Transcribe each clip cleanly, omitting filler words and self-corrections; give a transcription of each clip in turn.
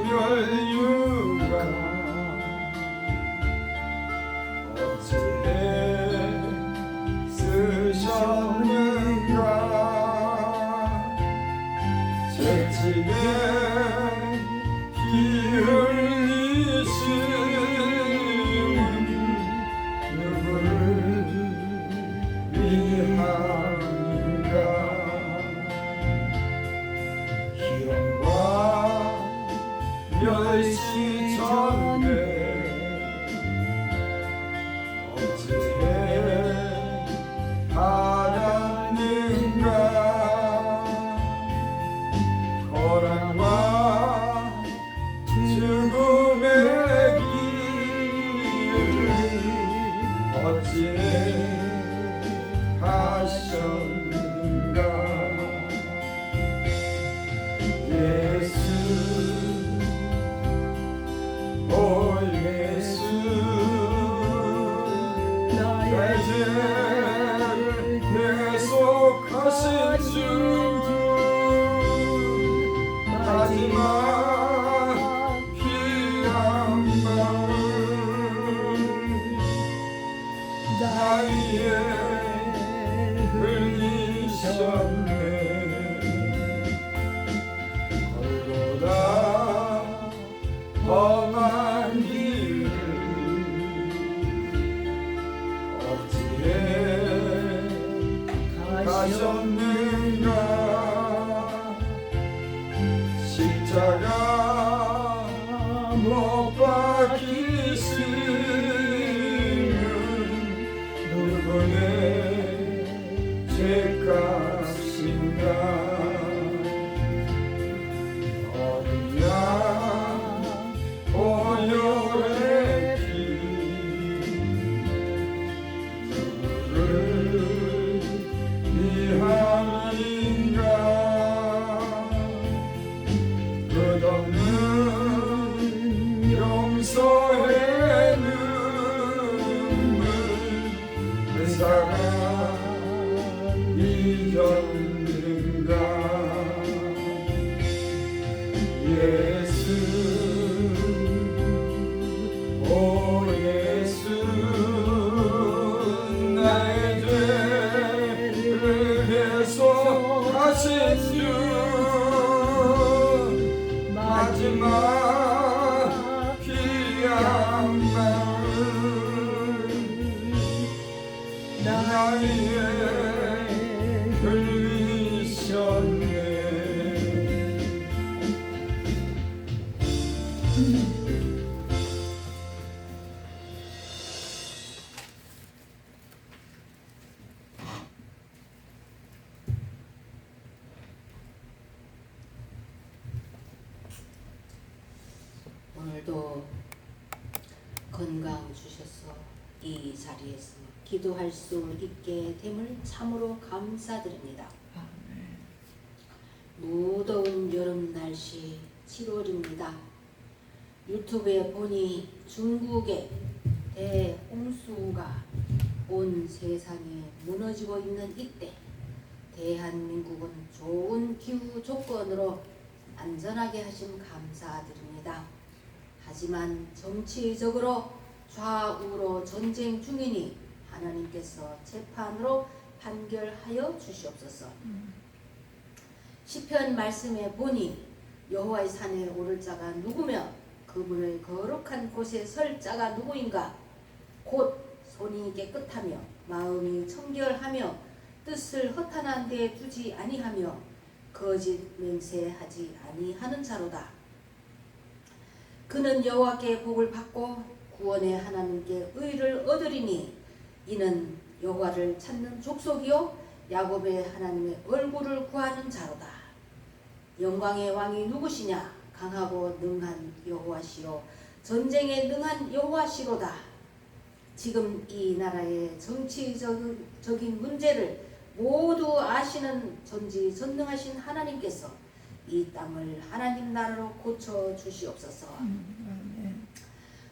멸류가 어찌해 쓰셨는가 채찍에 피 흘리심은 누구를 위함인가 희롱과 멸시 전에 어찌해 받았는가 고난과 죽음의 길을 어찌해 하셨는가 예수 오 예수 나의 죄를 대속하신 주 마지막 피한 방울 나 위에 흘리셨네 골고다 험한 길을 어찌해 가셨는가 십자가 못 박히시는 누구의 죄값인가 어디야 보혈의 피 누구를 위함인가 끝없는 용서의 눈물 의사가 잊었는가 예수 오 예수 나의 죄를 대속하신 주 마지막 피한 방울 나 위에 흘리셨네 오늘도 건강 주셔서 이 자리에서 기도할 수 있게 됨을 참으로 감사드립니다. 무더운 여름 날씨 7월입니다. 유튜브에 보니 중국의 대홍수가 온 세상에 무너지고 있는 이때 대한민국은 좋은 기후 조건으로 안전하게 하심 감사드립니다. 하지만 정치적으로 좌우로 전쟁 중이니 하나님께서 재판으로 판결하여 주시옵소서. 시편 말씀에 보니 여호와의 산에 오를 자가 누구며 그분의 거룩한 곳에 설 자가 누구인가? 곧 손이 깨끗하며 마음이 청결하며 뜻을 허탄한 데 두지 아니하며 거짓 맹세하지 아니하는 자로다. 그는 여호와께 복을 받고 구원의 하나님께 의를 얻으리니 이는 여호와를 찾는 족속이요 야곱의 하나님의 얼굴을 구하는 자로다. 영광의 왕이 누구시냐? 강하고 능한 여호와시요 전쟁에 능한 여호와시로다. 지금 이 나라의 정치적인 문제를 모두 아시는 전지전능하신 하나님께서 이 땅을 하나님 나라로 고쳐 주시옵소서.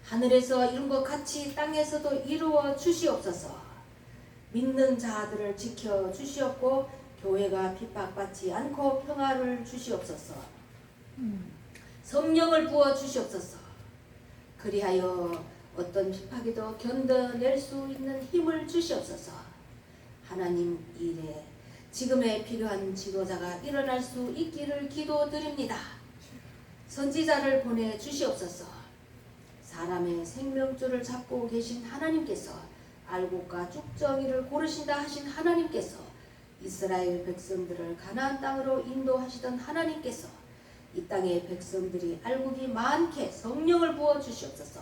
하늘에서 이룬 것 같이 땅에서도 이루어 주시옵소서. 믿는 자들을 지켜 주시옵고 교회가 핍박받지 않고 평화를 주시옵소서. 성령을 부어 주시옵소서. 그리하여 어떤 핍박에도 견뎌낼 수 있는 힘을 주시옵소서. 하나님 일에 지금에 필요한 지도자가 일어날 수 있기를 기도드립니다. 선지자를 보내 주시옵소서. 사람의 생명줄을 잡고 계신 하나님께서 알곡과 쭉정이를 고르신다 하신 하나님께서 이스라엘 백성들을 가나안 땅으로 인도하시던 하나님께서 이 땅의 백성들이 알곡이 많게 성령을 부어 주시옵소서.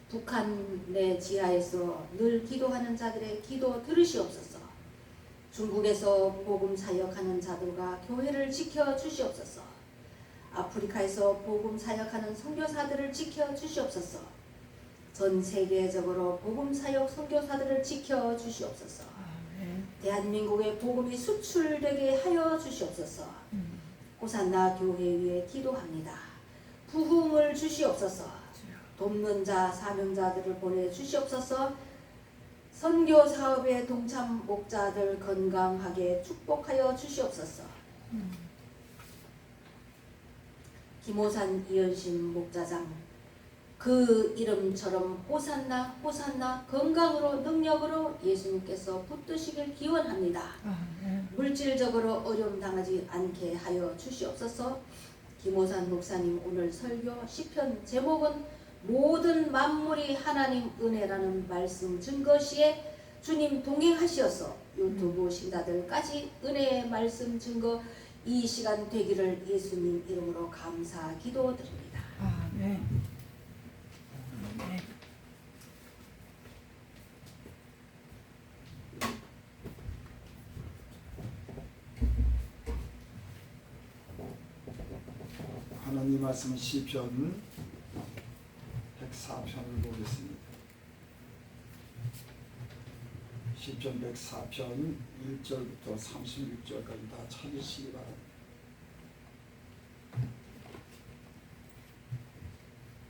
북한의 지하에서 늘 기도하는 자들의 기도 들으시옵소서. 중국에서 복음 사역하는 자들과 교회를 지켜 주시옵소서. 아프리카에서 복음 사역하는 선교사들을 지켜 주시옵소서. 전 세계적으로 복음 사역 선교사들을 지켜 주시옵소서. 대한민국의 복음이 수출되게 하여 주시옵소서. 호산나 교회 위에 기도합니다. 부흥을 주시옵소서. 돕는 자, 사명자들을 보내 주시옵소서. 선교 사업에 동참 목자들 건강하게 축복하여 주시옵소서. 김호산 이현심 목자장 그 이름처럼 호산나 호산나 건강으로 능력으로 예수님께서 붙드시길 기원합니다. 물질적으로 어려움 당하지 않게 하여 주시옵소서. 김호산 목사님 오늘 설교 시편 제목은 모든 만물이 하나님 은혜라는 말씀 증거시에 주님 동행하시어서 유튜브 신자들까지 은혜의 말씀 증거 이 시간 되기를 예수님 이름으로 감사 기도드립니다. 아멘. 하나님 말씀 시편 104편을 보겠습니다. 시편 104편 1절부터 36절까지 다 찾으시기 바랍니다.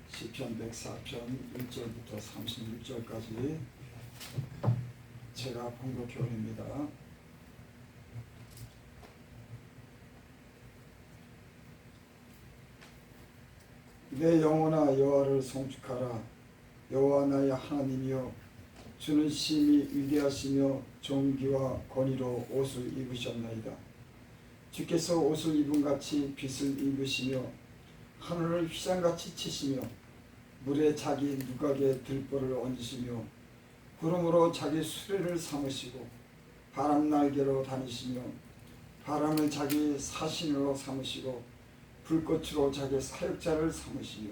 시편 104편 1절부터 36절까지 제가 봉독해올립니다. 내 영혼아 여호와를 송축하라. 여호와 나의 하나님이여 주는 심히 위대하시며 존귀와 권위로 옷을 입으셨나이다. 주께서 옷을 입은같이 빛을 입으시며 하늘을 휘장같이 치시며 물에 자기 누각에 들보를 얹으시며 구름으로 자기 수레를 삼으시고 바람 날개로 다니시며 바람을 자기 사신으로 삼으시고 불꽃으로 자기 사역자를 삼으시며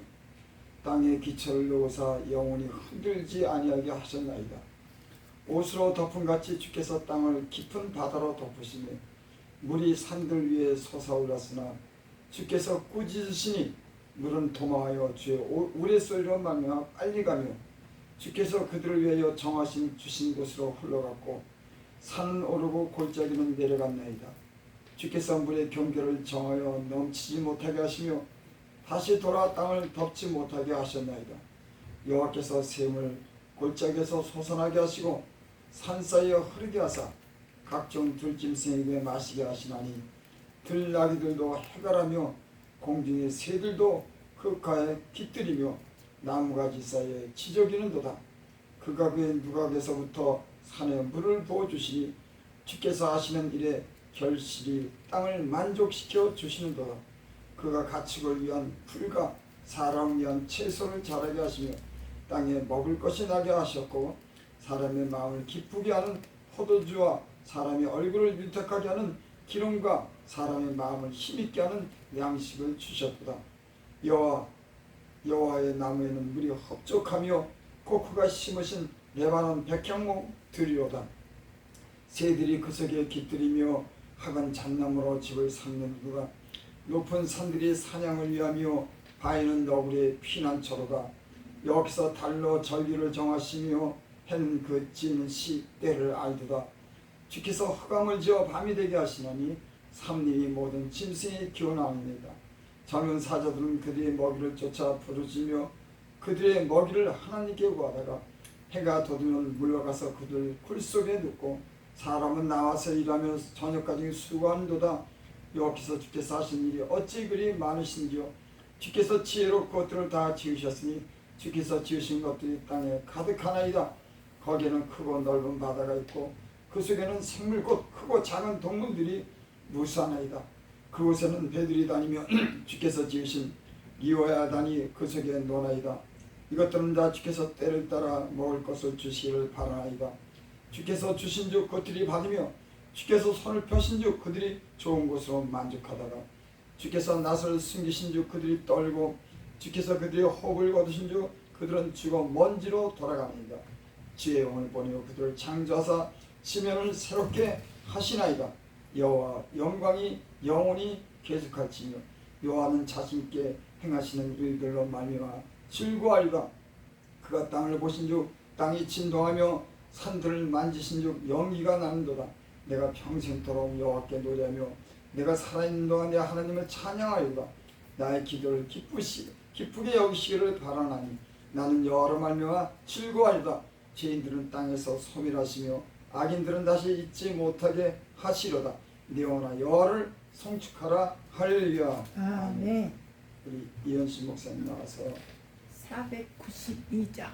땅에 기초를 놓으사 영원히 흔들지 아니하게 하셨나이다. 옷으로 덮은같이 주께서 땅을 깊은 바다로 덮으시며 물이 산들 위에 솟아올랐으나 주께서 꾸짖으시니 물은 도망하여 주의 우레소리로 말미암아 빨리 가며 주께서 그들을 위하여 정하신 주신 곳으로 흘러갔고 산은 오르고 골짜기는 내려갔나이다. 주께서 물의 경계를 정하여 넘치지 못하게 하시며 다시 돌아 땅을 덮지 못하게 하셨나이다. 여호와께서 샘을 골짜기에서 솟아나게 하시고 산 사이에 흐르게 하사 각종 들짐승에게 마시게 하시나니 들나귀들도 해갈하며 공중의 새들도 흑가에 깃들이며 나무가지 사이에 지저귀는도다. 그가 그의 누각에서부터 산에 물을 부어주시니 주께서 하시는 일에 결실이 땅을 만족시켜 주시는도다. 그가 가축을 위한 풀과 사람 위한 채소를 자라게 하시며 땅에 먹을 것이 나게 하셨고 사람의 마음을 기쁘게 하는 포도주와 사람의 얼굴을 윤택하게 하는 기름과 사람의 마음을 힘있게 하는 양식을 주셨도다. 여호와의 나무에는 물이 흡족하며 곧 그가 심으신 레바논 백향목 들이로다. 새들이 그 속에 깃들이며 학은 잣나무로 집을 삼는 그가 높은 산들이 사냥을 위하며 바위는 너구리의 피난처로다. 여기서 달로 절기를 정하시며 해는 그 지는 시때를 알도다. 주께서 흑암을 지어 밤이 되게 하시나니 삼림이 모든 짐승이 기원하옵니다. 젊은 사자들은 그들의 먹이를 쫓아 부르짖으며 그들의 먹이를 하나님께 구하다가 해가 돋으면 물러가서 그들 굴 속에 눕고 사람은 나와서 일하며 저녁까지 수고하는도다. 여호와께서 주께서 하신 일이 어찌 그리 많으신지요. 주께서 지혜로 그것들을 다 지으셨으니 주께서 지으신 것들이 땅에 가득하나이다. 거기에는 크고 넓은 바다가 있고 그 속에는 생물 곧 크고 작은 동물들이 무수하나이다. 그곳에는 배들이 다니며 주께서 지으신 이와야단이 그 속에 노나이다. 이것들은 다 주께서 때를 따라 먹을 것을 주시기를 바라나이다. 주께서 주신즉 그들이 받으며 주께서 손을 펴신즉 그들이 좋은 것으로 만족하다가 주께서 낯을 숨기신즉 그들이 떨고 주께서 그들의 호흡을 거두신즉 그들은 죽어 먼지로 돌아가나이다. 주의 영을 보내어 그들을 창조하사 지면을 새롭게 하시나이다. 여호와 영광이 영원히 계속할지며 여호와는 자신께 행하시는 일들로 말미암아 즐거워하리라. 그가 땅을 보신즉 땅이 진동하며 산들을 만지신즉 연기가 나는도다. 내가 평생토록 여호와께 노래하며 내가 살아있는 동안 내 하나님을 찬양하리로다. 나의 기도를 기쁘게 여기시기를 바라나니 나는 여호와로 말미암아 즐거워하리다. 죄인들은 땅에서 소멸하시며 악인들은 다시 잊지 못하게 하시려다. 네 영혼아 여호와를 송축하라. 할렐루야. 아멘. 우리 이현식 목사님 나와서 492장.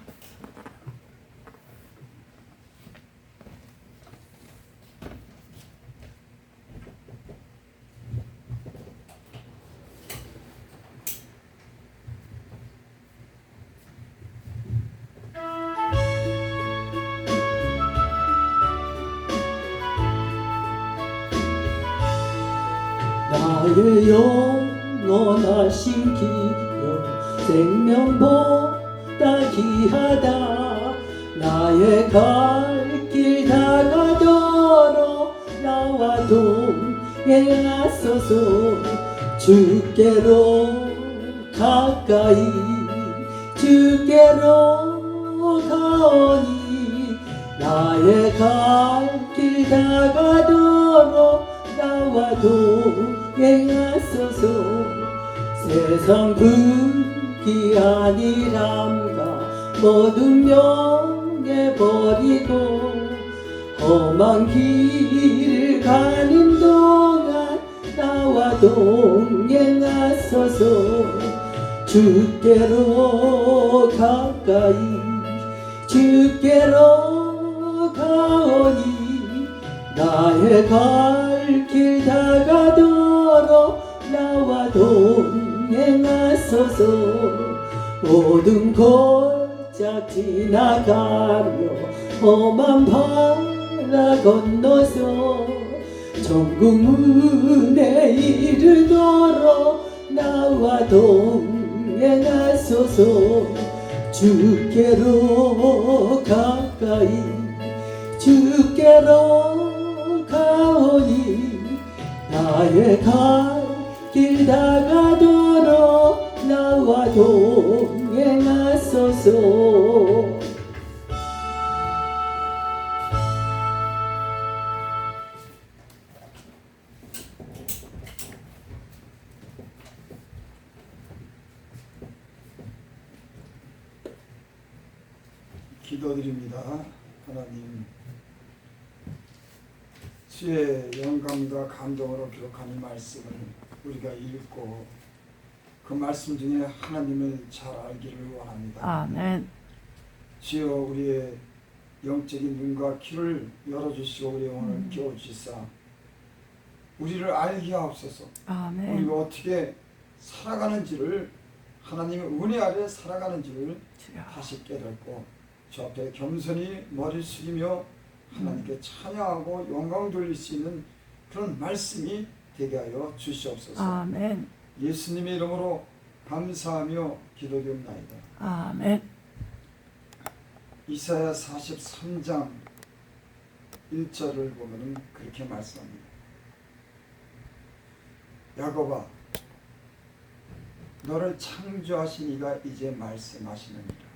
나의 영원하신 기여 생명보다 귀하다. 나의 갈 길 다가도록 나와 동행하소서. 주께로 가까이 주께로 가오니 나의 갈 길 다가도록 나와 동행하소서. 세상 불기 아니람가 모든 명예버리고 험한 길을 가는 동안 나와 동행하소서. 주께로 가까이 주께로 가오니 나의 갈 길 다가도록 나와 동행하소서. 모든 골짝 지나가며 험한 바다 건너서 천국 문에 이르도록 나와 동행하소서. 주께로 가까이 주께로 가오니 나의 갈 길 다가도록 나와 동행하소서. 기도드립니다. 하나님, 주의 영감과 감동으로 기록한 이 말씀을 우리가 읽고 그 말씀 중에 하나님을 잘 알기를 원합니다. 아멘. 주여 우리의 영적인 눈과 귀를 열어주시고 우리의 영혼을 깨워주시사 우리를 알게 하옵소서. 아멘. 우리가 어떻게 살아가는지를 하나님의 은혜 아래 살아가는지를 주여. 다시 깨닫고 주 앞에 겸손히 머리 숙이며 하나님께 찬양하고 영광 돌릴 수 있는 그런 말씀이 되게 하여 주시옵소서. 아멘. 예수님의 이름으로 감사하며 기도드립나이다. 아멘. 이사야 43장 1절을 보면 그렇게 말씀합니다. 야곱아, 너를 창조하신 이가 이제 말씀하시느니라.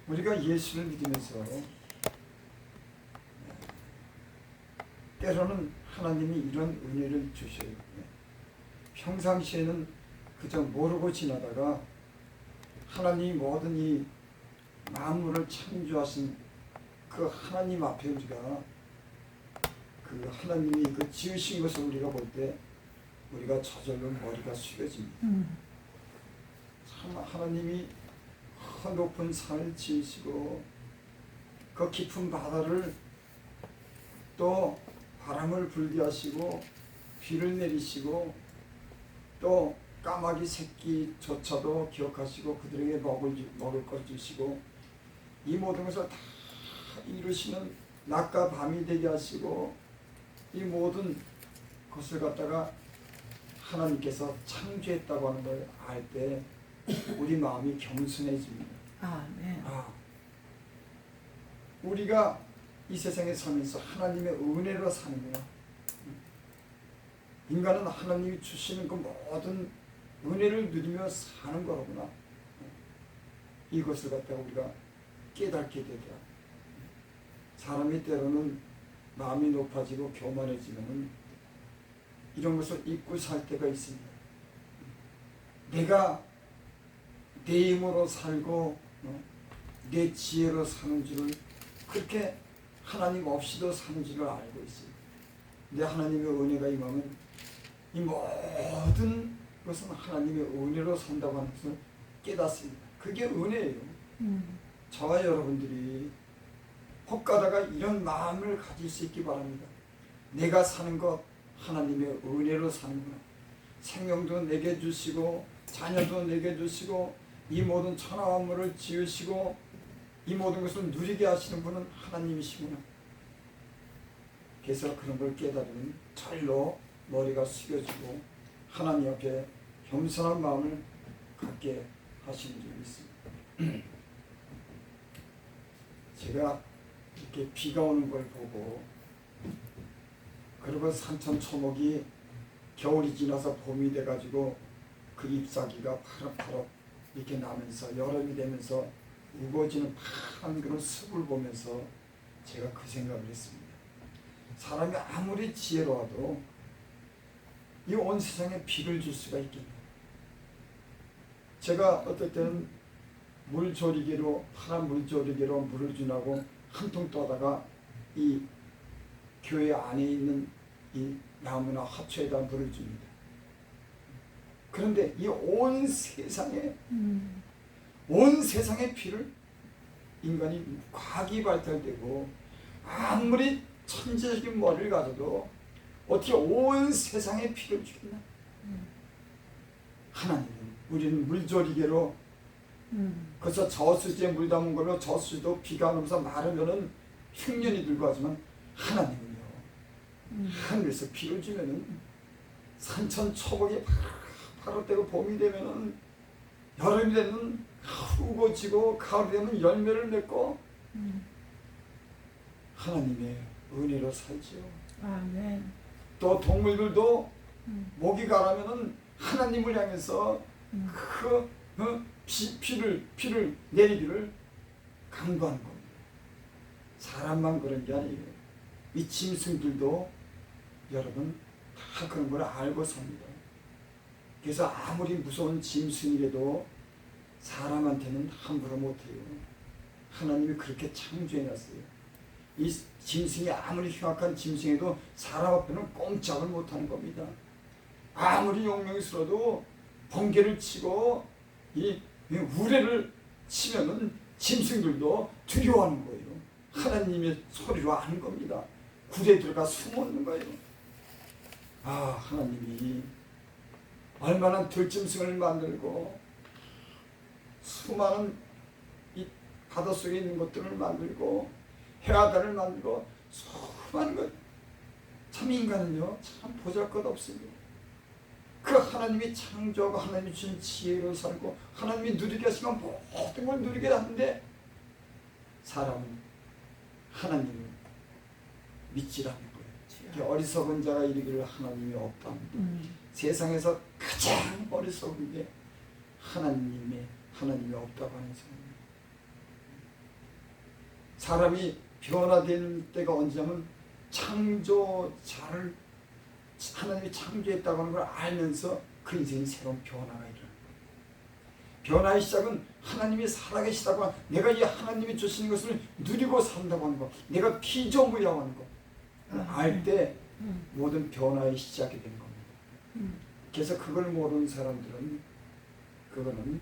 우리가 예수를 믿으면서 때로는 하나님이 이런 은혜를 주셔요. 평상시에는 그저 모르고 지나다가 하나님이 모든 이 만물을 창조하신 그 하나님 앞에 우리가 그 하나님이 그 지으신 것을 우리가 볼 때 우리가 저절로 머리가 숙여집니다. 참 하나님이 그 높은 산을 지으시고 그 깊은 바다를 또 바람을 불게 하시고 비를 내리시고 또 까마귀 새끼조차도 기억하시고 그들에게 먹을 것 주시고 이 모든 것을 다 이루시는 낮과 밤이 되게 하시고 이 모든 것을 갖다가 하나님께서 창조했다고 하는 걸 알 때 우리 마음이 겸손해집니다. 아멘. 우리가 이 세상에 살면서 하나님의 은혜로 사는 거야. 인간은 하나님이 주시는 그 모든 은혜를 누리며 사는 거로구나. 이것을 갖다가 우리가 깨닫게 되더라. 사람이 때로는 마음이 높아지고 교만해지면 이런 것을 잊고 살 때가 있습니다. 내가 내 힘으로 살고 내 지혜로 사는 줄을 그렇게 하나님 없이도 사는 줄을 알고 있습니다. 근데 하나님의 은혜가 임하면 이 모든 것은 하나님의 은혜로 산다고 하는 것을 깨닫습니다. 그게 은혜예요. 저와 여러분들이 혹가다가 이런 마음을 가질 수 있기 바랍니다. 내가 사는 것 하나님의 은혜로 사는구나. 생명도 내게 주시고 자녀도 내게 주시고 이 모든 천하 만물을 지으시고 이 모든 것을 누리게 하시는 분은 하나님이시구나. 그래서 그런 걸 깨달으면 절로 머리가 숙여지고 하나님 앞에 겸손한 마음을 갖게 하시는 줄이 있습니다. 제가 이렇게 비가 오는 걸 보고 그리고 산천초목이 겨울이 지나서 봄이 돼가지고 그 잎사귀가 파릇파릇 이렇게 나면서 여름이 되면서 우거지는 파란 그런 숲을 보면서 제가 그 생각을 했습니다. 사람이 아무리 지혜로워도 이 온 세상에 비를 줄 수가 있겠냐. 제가 어떨 때는 물조리개로 파란 물조리개로 물을 주냐고 한 통 떠다가 이 교회 안에 있는 이 나무나 화초에다 물을 줍니다. 그런데 이 온 세상에 온 세상의 피를 인간이 과학이 발달되고 아무리 천재적인 머리를 가져도 어떻게 온 세상의 피를 주겠나? 하나님은 우리는 물조리개로 그래서 저수지에 물 담은 걸로 저수지도 비가 오면서 마르면은 흉년이 들고 하지만 하나님은요 하늘에서 비를 주면은 산천초목이 파릇되고 봄이 되면은 여름이 되면 우거지고 가을이 되면 열매를 맺고 하나님의 은혜로 살지요. 아멘. 또 동물들도 목이 가라면은 하나님을 향해서 그 피를 내리기를 강구하는 겁니다. 사람만 그런 게 아니에요. 이 짐승들도 여러분 다 그런 걸 알고 삽니다. 그래서 아무리 무서운 짐승이라도 사람한테는 함부로 못해요. 하나님이 그렇게 창조해놨어요. 이 짐승이 아무리 흉악한 짐승에도 사람 앞에는 꼼짝을 못하는 겁니다. 아무리 용맹스러워도 번개를 치고 이 우레를 치면은 짐승들도 두려워하는 거예요. 하나님의 소리로 아는 겁니다. 굴에 들어가 숨어있는 거예요. 하나님이 얼마나 들짐승을 만들고 수많은 이 바닷속에 있는 것들을 만들고 해아달을 만들고 수많은 것. 참 인간은요 참 보잘것없습니다. 그 하나님이 창조하고 하나님이 주신 지혜로 살고 하나님이 누리게 하시면 모든 걸 누리게 하는데 사람은 하나님을 믿지라는 거예요. 어리석은 자가 이르기를 하나님이 없답니다. 세상에서 가장 어리석은 게 하나님이 없다고 하는 사람입니다. 사람이 변화된 때가 언제냐면 창조자를 하나님이 창조했다고 하는 걸 알면서 그 인생이 새로운 변화가 일어나는 거예요. 변화의 시작은 하나님이 살아계시다고 하는, 내가 이 하나님이 주시는 것을 누리고 산다고 하는 것, 내가 피조물이라고 하는 것, 알 때 모든 변화의 시작이 되는 겁니다. 그래서 그걸 모르는 사람들은 그거는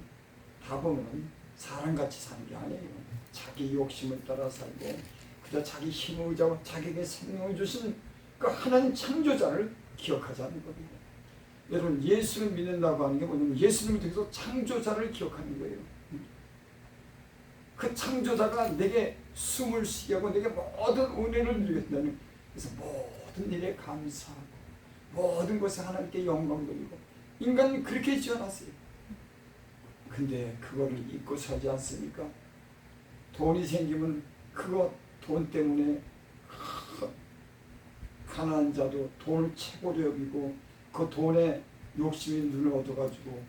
다 보면은 사람같이 사는 게 아니에요. 자기 욕심을 따라 살고 그저 자기 힘을 의지하고 자기에게 생명을 주신 그 하나님 창조자를 기억하지 않는 겁니다. 여러분 예수를 믿는다고 하는 게 뭐냐면 예수님을 통해서 창조자를 기억하는 거예요. 그 창조자가 내게 숨을 쉬게 하고 내게 모든 은혜를 누린다는, 그래서 모든 일에 감사하고 모든 것에 하나님께 영광 돌리고 인간은 그렇게 지어놨어요. 근데 그거를 잊고 살지 않습니까? 돈이 생기면 그거 돈 때문에 가난한 자도 돈을 최고로 여기고 그 돈에 욕심이 눈을 얻어가지고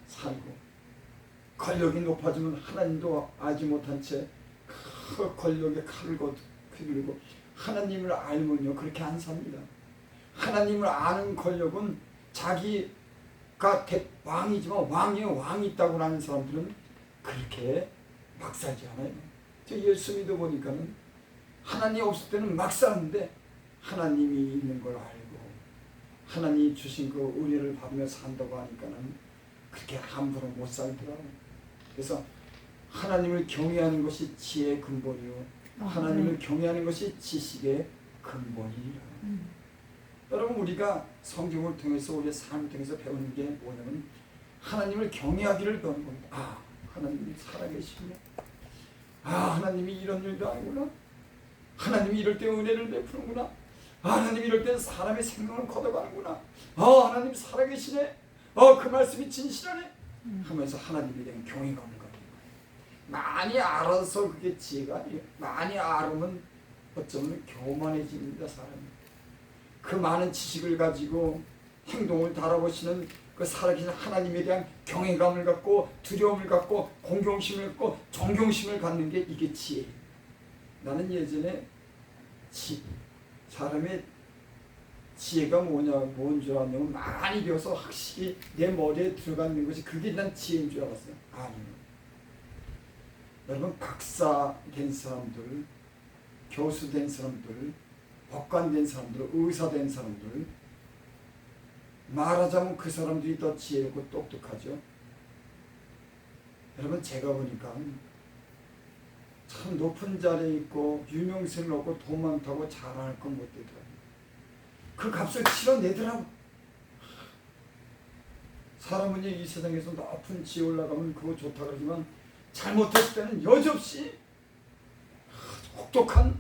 살고, 권력이 높아지면 하나님도 알지 못한 채 그 권력에 칼을 들고 하나님을 알면요 그렇게 안 삽니다. 하나님을 아는 권력은 자기가 왕이지만 왕이 있다고 하는 사람들은 그렇게 막 살지 않아요. 저 예수 믿어 보니까는 하나님 없을 때는 막 사는데 하나님이 있는 걸 알고 하나님이 주신 그 은혜를 받으며 산다고 하니까는 그렇게 함부로 못 살더라고요. 그래서 하나님을 경외하는 것이 지혜의 근본이요 하나님을 경외하는 것이 지식의 근본이라. 여러분 우리가 성경을 통해서 우리의 삶을 통해서 배우는 게 뭐냐면 하나님을 경외하기를 배우는 겁니다. 아 하나님이 살아계시네. 아 하나님이 이런 일도 하는구나. 하나님이 이럴 때 은혜를 베푸는구나. 아 하나님이 이럴 때 사람의 생명을 걷어가는구나. 아 하나님 살아계시네. 그 말씀이 진실하네 하면서 하나님에 대한 경외감을 갖는 거예요. 많이 알아서 그게 지혜가 아니에요. 많이 알으면 어쩌면 교만해집니다. 사람이 그 많은 지식을 가지고 행동을 달아보시는 그 살아계신 하나님에 대한 경외감을 갖고 두려움을 갖고 공경심을 갖고 존경심을 갖는 게 이게 지혜예요. 나는 예전에 사람의 지혜가 뭔 줄 알았냐면 많이 배워서 확실히 내 머리에 들어가는 것이 그게 난 지혜인 줄 알았어요. 아니요. 여러분 박사 된 사람들, 교수 된 사람들, 법관 된 사람들, 의사 된 사람들, 말하자면 그 사람들이 더 지혜롭고 똑똑하죠. 여러분 제가 보니까 참 높은 자리에 있고 유명세를 얻고 돈 많다고 자랑할 건 못 되더라고요. 그 값을 치러내더라고. 사람은 이 세상에서 높은 지에 올라가면 그거 좋다 그러지만 잘못했을 때는 여지없이 혹독한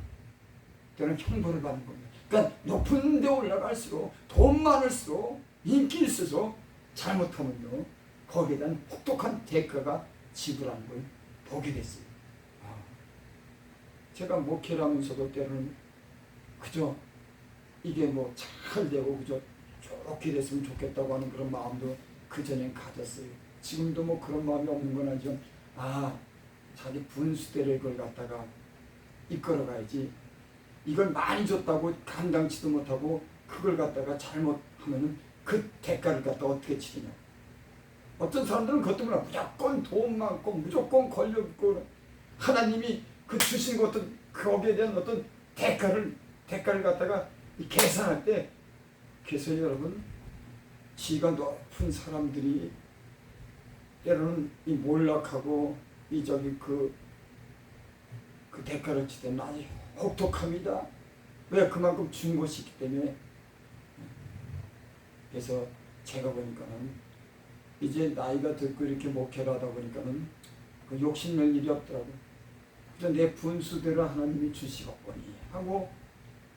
때는 형벌을 받는 겁니다. 그러니까 높은 데 올라갈수록 돈 많을수록 인기 있어서 잘못하면요 거기에 대한 혹독한 대가가 지불하는 걸 보게 됐어요. 제가 목회를 하면서도 때로는 그저 이게 뭐 잘 되고 그저 좋게 됐으면 좋겠다고 하는 그런 마음도 그전엔 가졌어요. 지금도 뭐 그런 마음이 없는 건 아니지만 자기 분수대를 이걸 갖다가 이끌어가야지 이걸 많이 줬다고 감당치도 못하고 그걸 갖다가 잘못하면은 그 대가를 갖다 어떻게 치느냐. 어떤 사람들은 그것 때문에 무조건 돈 많고 무조건 권력 있고 하나님이 그 주신 것 어떤 거기에 대한 어떤 대가를 갖다가 계산할 때 그래서 여러분 지가 높은 사람들이 때로는 이 몰락하고 이 저기 그 대가를 칠 때는 아주 혹독합니다. 왜? 그만큼 준 것이 있기 때문에. 그래서 제가 보니까는 이제 나이가 들고 이렇게 목회를 하다 보니까는 그 욕심낼 일이 없더라고요. 그래서 내 분수대로 하나님이 주시겠거니 하고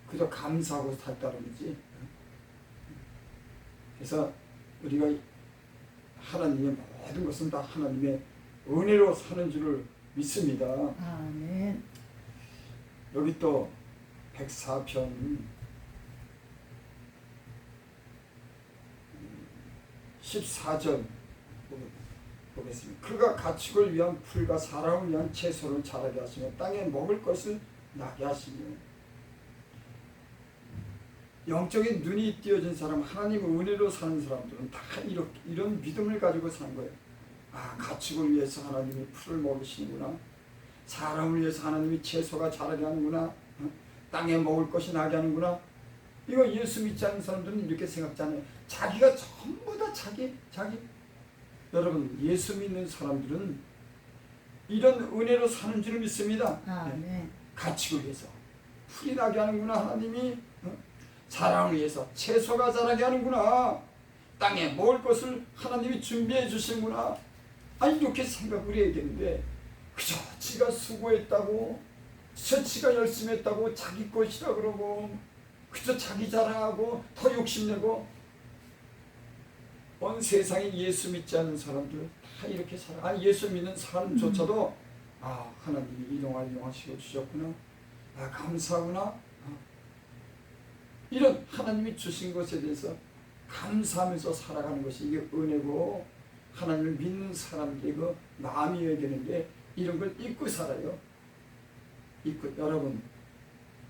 그저 감사하고 살다름이지. 그래서 우리가 하나님의 모든 것은 다 하나님의 은혜로 사는 줄을 믿습니다. 아멘. 여기 또 104편 14절 보겠습니다. 그가 가축을 위한 풀과 사람을 위한 채소를 자라게 하시며 땅에 먹을 것을 나게 하시며. 영적인 눈이 띄어진 사람, 하나님의 은혜로 사는 사람들은 다 이런 믿음을 가지고 사는 거예요. 가축을 위해서 하나님이 풀을 먹이시는구나. 사람을 위해서 하나님이 채소가 자라게 하는구나. 땅에 먹을 것이 나게 하는구나. 이거 예수 믿지 않는 사람들은 이렇게 생각하잖아요. 자기가 전부 다 자기. 여러분, 예수 믿는 사람들은 이런 은혜로 사는 줄 믿습니다. 아멘. 가축을 위해서 풀이 나게 하는구나. 하나님이 사랑을 위해서 채소가 자라게 하는구나. 땅에 먹을 것을 하나님이 준비해 주시는구나. 이렇게 생각 우리 얘기했는데, 그저 지가 수고했다고, 그저 지가 열심히 했다고 자기 것이라 그러고, 그저 자기 자랑하고 더 욕심내고, 온 세상에 예수 믿지 않는 사람들 다 이렇게 살아. 예수 믿는 사람조차도 하나님이 이 동안 용하시고 주셨구나. 감사하구나. 이런 하나님이 주신 것에 대해서 감사하면서 살아가는 것이 이게 은혜고, 하나님을 믿는 사람들의 그 마음이어야 되는데 이런 걸 잊고 살아요. 여러분,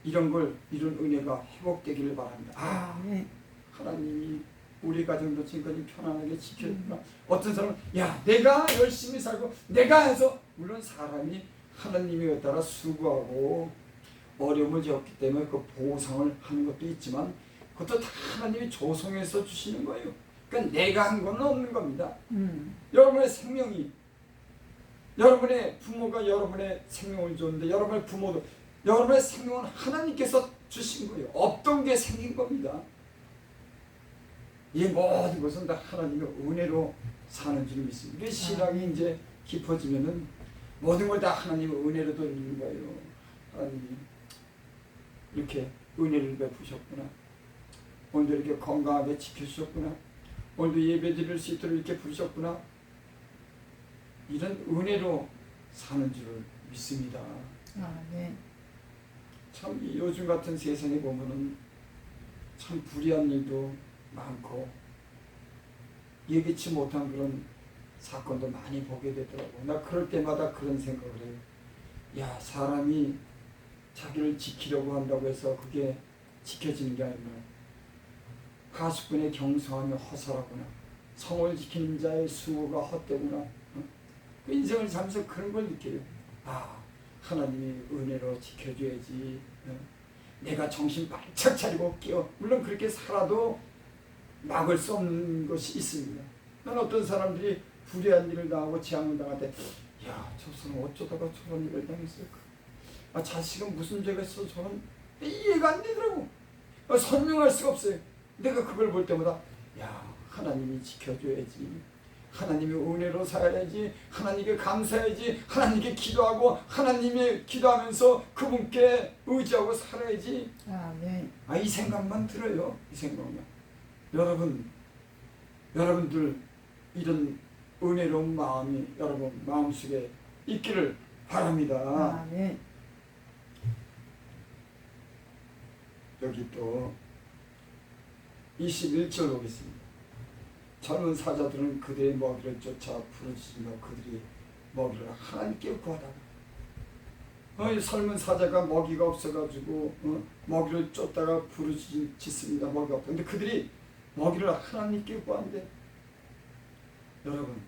이런 은혜가 회복되기를 바랍니다. 아멘. 하나님이 우리 가정도 지금까지 편안하게 지켜주구나. 어떤 사람은 내가 열심히 살고 내가 해서, 물론 사람이 하나님에 따라 수고하고 어려움을 겪기 때문에 그 보상을 하는 것도 있지만, 그것도 다 하나님이 조성해서 주시는 거예요. 그러니까 내가 한 건 없는 겁니다. 여러분의 생명이, 여러분의 부모가 여러분의 생명을 줬는데, 여러분의 부모도 여러분의 생명은 하나님께서 주신 거예요. 없던 게 생긴 겁니다. 이 모든 것은 다 하나님의 은혜로 사는 줄 믿습니다. 우리 신앙이 이제 깊어지면은 모든 걸 다 하나님의 은혜로 돌리는 거예요. 하나님이 이렇게 은혜를 베푸셨구나. 오늘도 이렇게 건강하게 지켜주셨구나. 오늘도 예배 드릴 수 있도록 이렇게 부르셨구나. 이런 은혜로 사는 줄을 믿습니다. 아멘. 참 요즘 같은 세상에 보면은 참 불의한 일도 많고 예기치 못한 그런 사건도 많이 보게 되더라고. 나 그럴 때마다 그런 생각을 해요. 사람이 자기를 지키려고 한다고 해서 그게 지켜지는 게 아니라, 가축분의 경성하며 허설하구나. 성을 지키는 자의 수고가 헛되구나. 그 인생을 살면서 그런 걸 느껴요. 하나님이 은혜로 지켜줘야지. 내가 정신 바짝 차리고 끼어. 물론 그렇게 살아도 막을 수 없는 것이 있습니다. 난 어떤 사람들이 불의한 일을 당하고 재앙을 당할 때, 저 사람 어쩌다가 저런 일을 당했을까? 자식은 무슨 죄가 있어? 저런 이해가 안 되더라고. 설명할 수가 없어요. 내가 그걸 볼 때마다 하나님이 지켜줘야지. 하나님의 은혜로 살아야지. 하나님께 감사해야지. 하나님께 기도하고 하나님의 기도하면서 그분께 의지하고 살아야지. 아멘. 이 생각만 들어요. 이 생각만. 여러분들 이런 은혜로운 마음이 여러분 마음속에 있기를 바랍니다. 아멘. 여기 또 21절 보겠습니다. 젊은 사자들은 그들의 먹이를 쫓아 부르짖으며 그들이 먹이를 하나님께 구하다가, 젊은 사자가 먹이가 없어가지고 먹이를 쫓다가 부르짖습니다. 먹이가 없다. 근데 그들이 먹이를 하나님께 구한대. 여러분,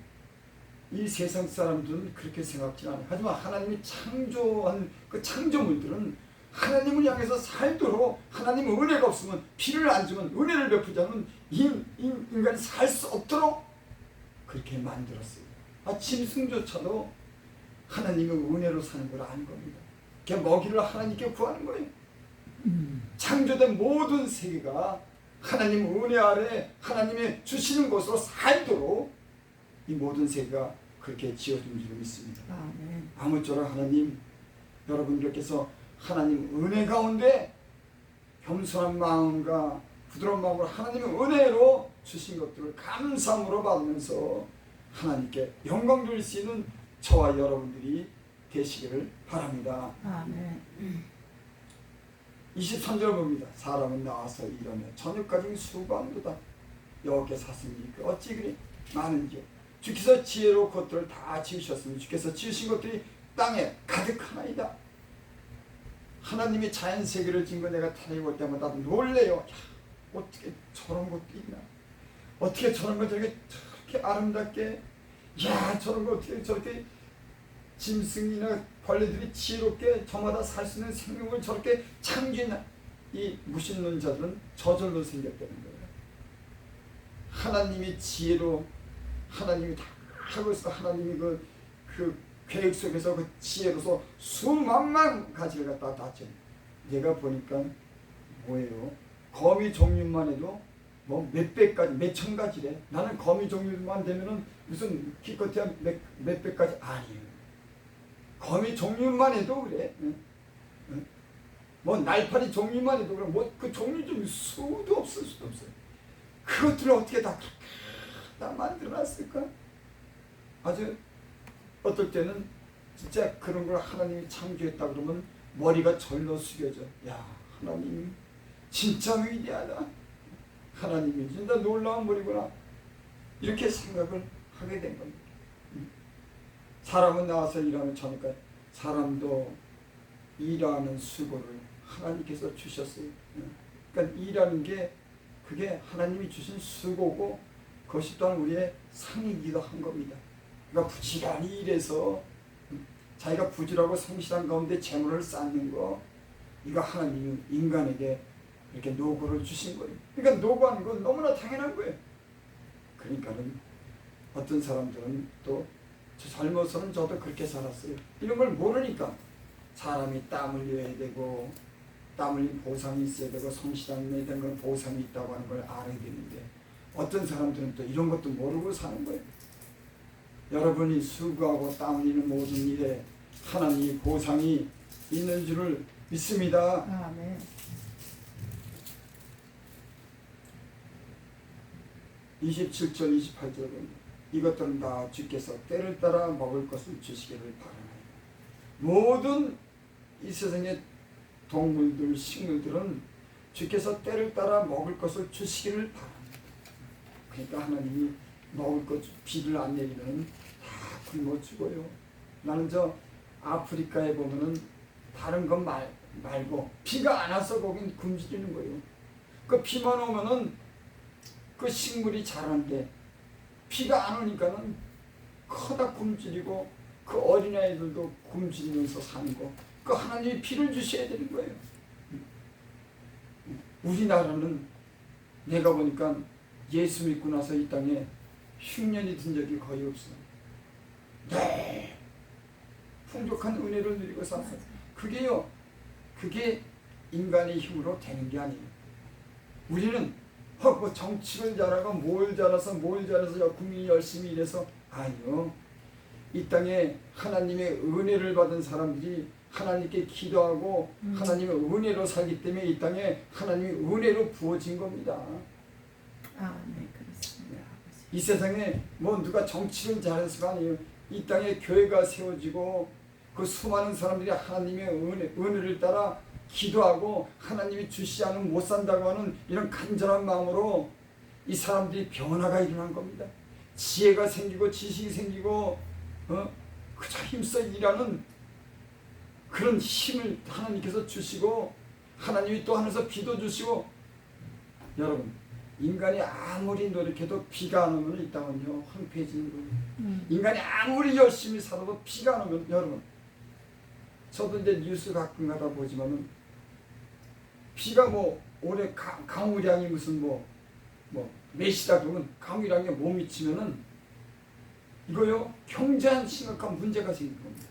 이 세상 사람들은 그렇게 생각지 않아요. 하지만 하나님이 창조한 그 창조물들은 하나님을 향해서 살도록, 하나님의 은혜가 없으면, 피를 안 주면, 은혜를 베푸지 않으면 인간이 살 수 없도록 그렇게 만들었어요. 짐승조차도 하나님의 은혜로 사는 걸 아는 겁니다. 그냥 먹이를 하나님께 구하는 거예요. 창조된 모든 세계가 하나님 은혜 아래 하나님의 주시는 것으로 살도록 이 모든 세계가 그렇게 지어진 줄 믿습니다. 아멘. 아무쪼록 하나님, 여러분들께서 하나님 은혜 가운데 겸손한 마음과 부드러운 마음으로 하나님의 은혜로 주신 것들을 감사함으로 받으면서 하나님께 영광 돌릴 수 있는 저와 여러분들이 되시기를 바랍니다. 아멘. 23절 봅니다. 사람은 나와서 이러며 저녁까지 수고한도다. 여호와께서 하시니 어찌 그리 많은지요. 주께서 지혜로 그것들을 다 지으셨으니 주께서 지으신 것들이 땅에 가득하나이다. 하나님이 자연세계를 지은 거 내가 타니볼 때마다 놀래요. 어떻게 저런 것도 있나? 어떻게 저런 거 저렇게 아름답게, 저런 거 어떻게 저렇게 짐승이나 벌레들이 지혜롭게 저마다 살 수 있는 생명을 저렇게 창조한 이 무신론 자들은 저절로 생겼다는 거예요. 하나님이 지혜로 하나님이 다 하고 있어. 하나님이 그 계획 속에서 그 지혜로서 수만만 가지를 갖다 놨죠. 내가 보니까 뭐예요? 거미 종류만 해도 뭐 몇백 가지, 몇천 가지래. 나는 거미 종류만 되면은 무슨 기껏해야 몇백 가지 아니에요. 거미 종류만 해도 그래. 뭐 날파리 종류만 해도 그래. 뭐 그 종류 좀 수도 없을 수도 없어요. 그것들을 어떻게 다 만들어놨을까? 아주 어떨 때는 진짜 그런 걸 하나님이 창조했다 그러면 머리가 절로 숙여져. 야, 하나님 진짜 위대하다. 하나님이 진짜 놀라운 분이구나. 이렇게 생각을 하게 된 겁니다. 사람은 나와서 일하면 저니까 사람도 일하는 수고를 하나님께서 주셨어요. 그러니까 일하는 게 그게 하나님이 주신 수고고 그것이 또한 우리의 상이기도 한 겁니다. 그러니까 부지런히 일해서 자기가 부지런하고 성실한 가운데 재물을 쌓는 거, 이거 하나님이 인간에게 이렇게 노고를 주신 거예요. 그러니까 노고하는 건 너무나 당연한 거예요. 그러니까는 어떤 사람들은 또 젊어서는 저도 그렇게 살았어요. 이런 걸 모르니까 사람이 땀 흘려야 되고 땀 흘린 보상이 있어야 되고 성실함에 대한 건 보상이 있다고 하는 걸 알아야 되는데 어떤 사람들은 또 이런 것도 모르고 사는 거예요. 여러분이 수고하고 땀 흘리는 모든 일에 하나님의 보상이 있는 줄을 믿습니다. 아멘. 27절 28절은 이것들은 다 주께서 때를 따라 먹을 것을 주시기를 바라나이다. 모든 이 세상의 동물들, 식물들은 주께서 때를 따라 먹을 것을 주시기를 바랍니다. 그러니까 하나님이 먹을 것 비를 안 내리면 다 굶어 죽어요. 나는 저 아프리카에 보면은 다른 건 말고 비가 안 와서 거긴 굶주리는 거예요. 그 비만 오면은 그 식물이 자라는데 비가 안 오니까는 커다 굶주리고 그 어린아이들도 굶주리면서 사는 거. 그 하나님이 비를 주셔야 되는 거예요. 우리나라는 내가 보니까 예수 믿고 나서 이 땅에 흉년이 든 적이 거의 없어. 네. 풍족한 은혜를 누리고 살았어요. 그게요. 그게 인간의 힘으로 되는 게 아니에요. 우리는 뭐 정치를 잘하고 뭘 잘해서 국민이 열심히 일해서 아니요. 이 땅에 하나님의 은혜를 받은 사람들이 하나님께 기도하고 하나님의 은혜로 살기 때문에 이 땅에 하나님의 은혜로 부어진 겁니다. 네, 그렇습니다. 이 세상에 뭐 누가 정치를 잘해서가 아니에요. 이 땅에 교회가 세워지고 그 수많은 사람들이 하나님의 은혜를 따라 기도하고 하나님이 주시지 않으면 못 산다고 하는 이런 간절한 마음으로 이 사람들이 변화가 일어난 겁니다. 지혜가 생기고 지식이 생기고 그저 힘써 일하는 그런 힘을 하나님께서 주시고 하나님이 또 하늘에서 비도 주시고 여러분 인간이 아무리 노력해도 비가 안 오면 이 땅은요 황폐해지는 거예요. 인간이 아무리 열심히 살아도 비가 안 오면 여러분 저도 이제 뉴스 가끔가다 보지만은 비가 뭐 올해 강우량이 무슨 뭐 몇이다 그러면 강우량에 못 미치면은 이거요 경제한 심각한 문제가 생길 겁니다.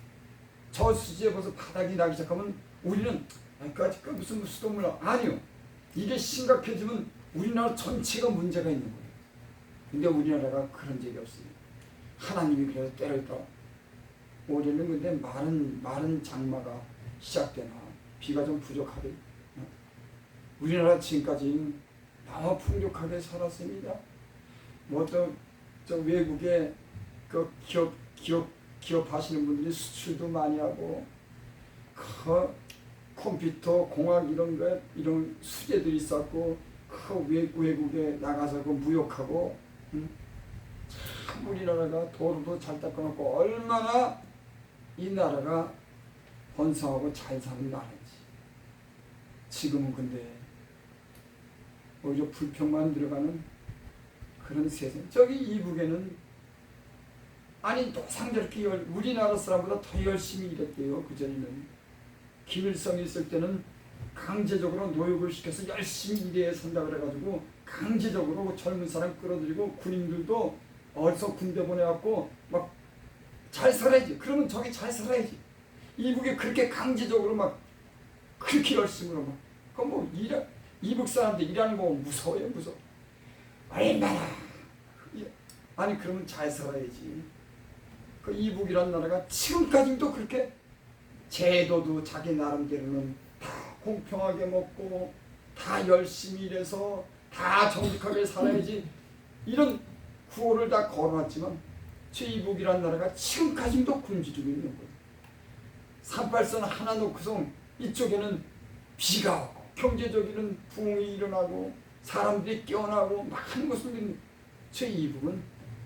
저수지에 벌써 바닥이 나기 시작하면 우리는 아직까지 무슨 수돗물 아니요. 이게 심각해지면 우리나라 전체가 문제가 있는 거예요. 근데 우리나라가 그런 적이 없어요. 하나님이 그래서 때를 따라 올해는 근데 마른 장마가 시작되나 비가 좀 부족하대. 우리나라 지금까지 너무 풍족하게 살았습니다. 뭐 또 저 외국에 그 기업 하시는 분들이 수출도 많이 하고 그 컴퓨터 공학 이런 수제들이 있었고 그 외국에 나가서 그 무역하고 참 우리나라가 도로도 잘 닦아놓고 얼마나 이 나라가 번성하고 잘 사는 나라지. 지금은 근데 오히려 불평만 들어가는 그런 세상. 저기 이북에는 아니 노상저렇게 우리나라 사람보다 더 열심히 일했대요. 그전에는 김일성이 있을 때는 강제적으로 노역을 시켜서 열심히 일해야 산다 그래가지고 강제적으로 젊은 사람 끌어들이고 군인들도 어디서 군대 보내갖고 막 잘 살아야지. 그러면 저기 잘 살아야지. 이북에 그렇게 강제적으로 막 그렇게 열심으로 막 그럼 뭐 이북 사람들 일하는 거 무서워요. 무서워. 얼마나 아니 그러면 잘 살아야지. 그 이북이란 나라가 지금까지도 그렇게 제도도 자기 나름대로는 다 공평하게 먹고 다 열심히 일해서 다 정직하게 살아야지 이런 구호를 다 걸어놨지만 저 이북이란 나라가 지금까지도 굶주리고 있는 거예요. 38선 하나 놓고서 이쪽에는 비가 오고 경제적인 부흥이 일어나고 사람들이 깨어나고 막 하는 것을 믿는 저 이북은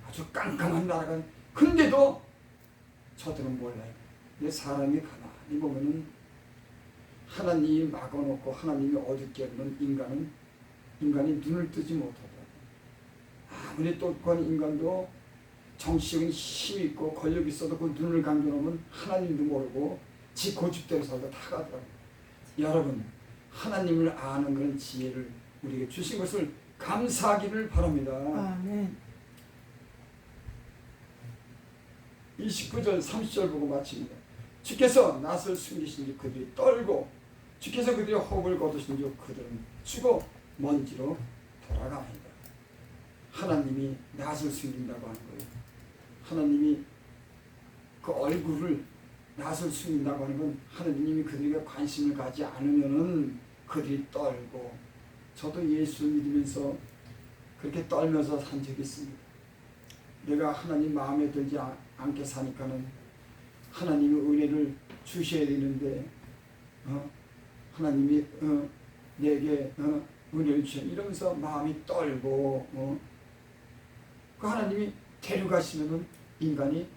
아주 깜깜한 나라가 근데도 저들은 몰라요. 근데 사람이 가만히 보면은 하나님이 막아놓고 하나님이 어둡게 하는 인간이 눈을 뜨지 못하더라고요. 아무리 똑똑한 인간도 정치적인 힘이 있고 권력이 있어도 그 눈을 감겨놓으면 하나님도 모르고 지 고집대로 살다 다 가더라고요. 여러분 하나님을 아는 그런 지혜를 우리에게 주신 것을 감사하기를 바랍니다. 아멘. 29절 30절 보고 마칩니다. 주께서 낯을 숨기신 지 그들이 떨고 주께서 그들의 호흡을 거두신 지 그들은 죽어 먼지로 돌아가나이다. 하나님이 낯을 숨긴다고 하는 거예요. 하나님이 그 얼굴을 낯을 숨긴다고 하는 건 하나님이 그들에게 관심을 가지 않으면은 그들이 떨고 저도 예수 믿으면서 그렇게 떨면서 산 적이 있습니다. 내가 하나님 마음에 들지 않게 사니까는 하나님의 은혜를 주셔야 되는데 하나님이 내게 은혜를 주셔 이러면서 마음이 떨고 그 하나님이 데려가시면은 인간이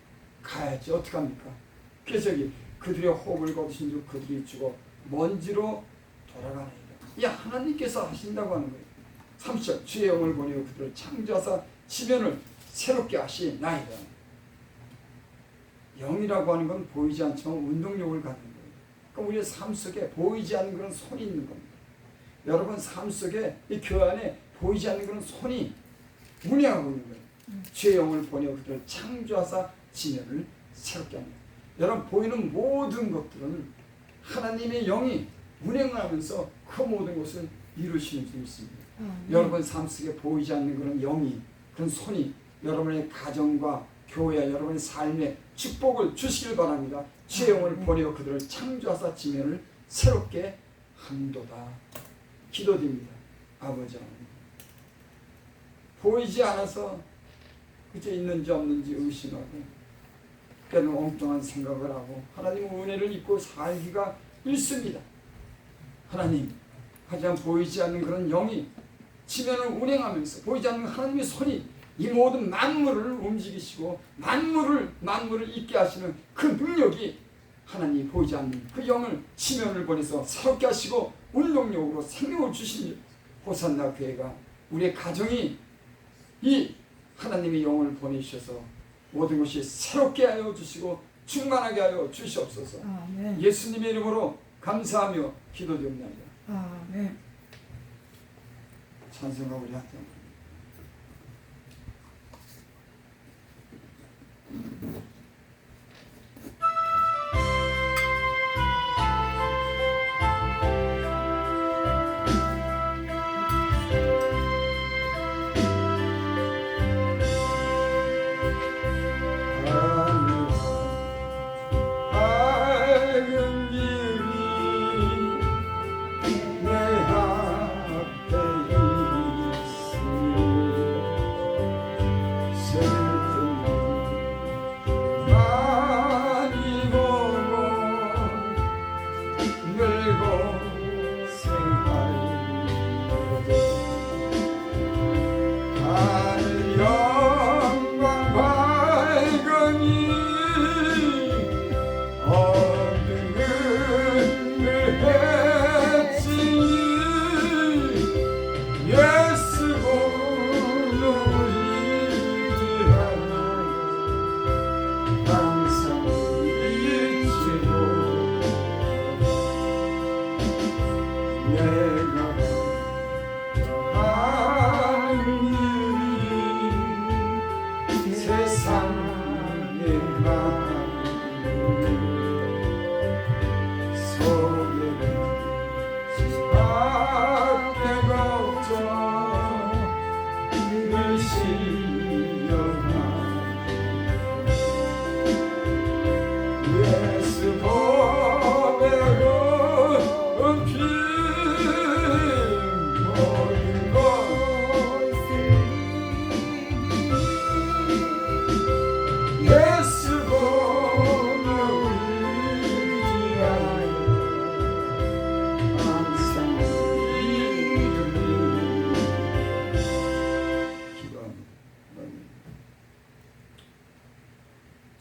가야지 어떡합니까? 그래서 여기 그들의 호흡을 거두신 줄 그들이 죽어 먼지로 돌아가나이다. 이 하나님께서 하신다고 하는 거예요. 30절 주의 영을 보내어 그들을 창조하사 지면을 새롭게 하시나이다. 영이라고 하는 건 보이지 않지만 운동력을 갖는 거예요. 그러니까 우리의 삶 속에 보이지 않는 그런 손이 있는 겁니다. 여러분 삶 속에 이 교회 안에 보이지 않는 그런 손이 운행하고 있는 거예요. 주의 영을 보내어 그들을 창조하사 지면을 새롭게 합니다. 여러분 보이는 모든 것들은 하나님의 영이 운행하면서 그 모든 것을 이루시는 줄 믿습니다. 여러분 삶 속에 보이지 않는 그런 영이 그런 손이 여러분의 가정과 교회와 여러분의 삶에 축복을 주시길 바랍니다. 주의 영을 보내어 그들을 창조하사 지면을 새롭게 한도다. 기도드립니다. 아버지 하나님 보이지 않아서 그저 있는지 없는지 의심하고 때로는 엉뚱한 생각을 하고 하나님의 은혜를 입고 살기가 일쑤입니다. 하나님 하지만 보이지 않는 그런 영이 지면을 운행하면서 보이지 않는 하나님의 손이 이 모든 만물을 움직이시고 만물을 있게 하시는 그 능력이 하나님이 보이지 않는 그 영을 지면을 보내서 새롭게 하시고 운동력으로 생명을 주시니 호산나 교회가 우리의 가정이 이 하나님의 영을 보내주셔서 모든 것이 새롭게 하여 주시고 충만하게 하여 주시옵소서. 아멘. 예수님의 이름으로 감사하며 기도드립니다. 아멘. 찬송가 우리한테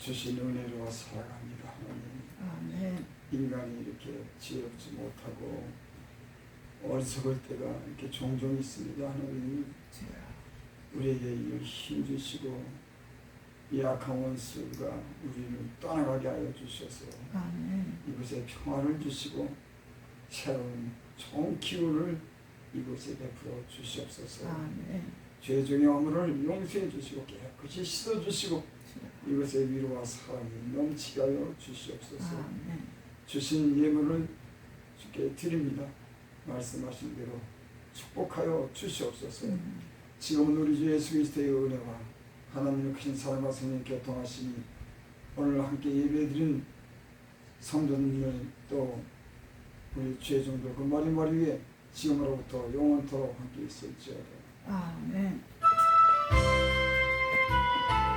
주신 은혜로 살아갑니다. 하나님, 아멘. 인간이 이렇게 지혜롭지 못하고 어리석을 때가 이렇게 종종 있습니다. 하나님, 우리에게 힘 주시고 이 악한 원수가 우리를 떠나가게 하여 주셔서 아멘. 이곳에 평화를 주시고 새로운 좋은 기운을 이곳에 베풀어 주시옵소서. 아멘. 죄 중의 허물을 용서해 주시고 깨끗이 씻어 주시고 이곳에 위로와 사랑이 넘치게 하여 주시옵소서. 아멘. 주신 예물을 주께 드립니다. 말씀하신 대로 축복하여 주시옵소서. 지금은 우리 주 예수 그리스도의 은혜와 하나님의 크신 사랑과 성령 교통하시니 오늘 함께 예배드린 성도님들 또 우리 죄종들 그 머리 위에 지금으로부터 영원토록 함께 있을지어다. 아멘.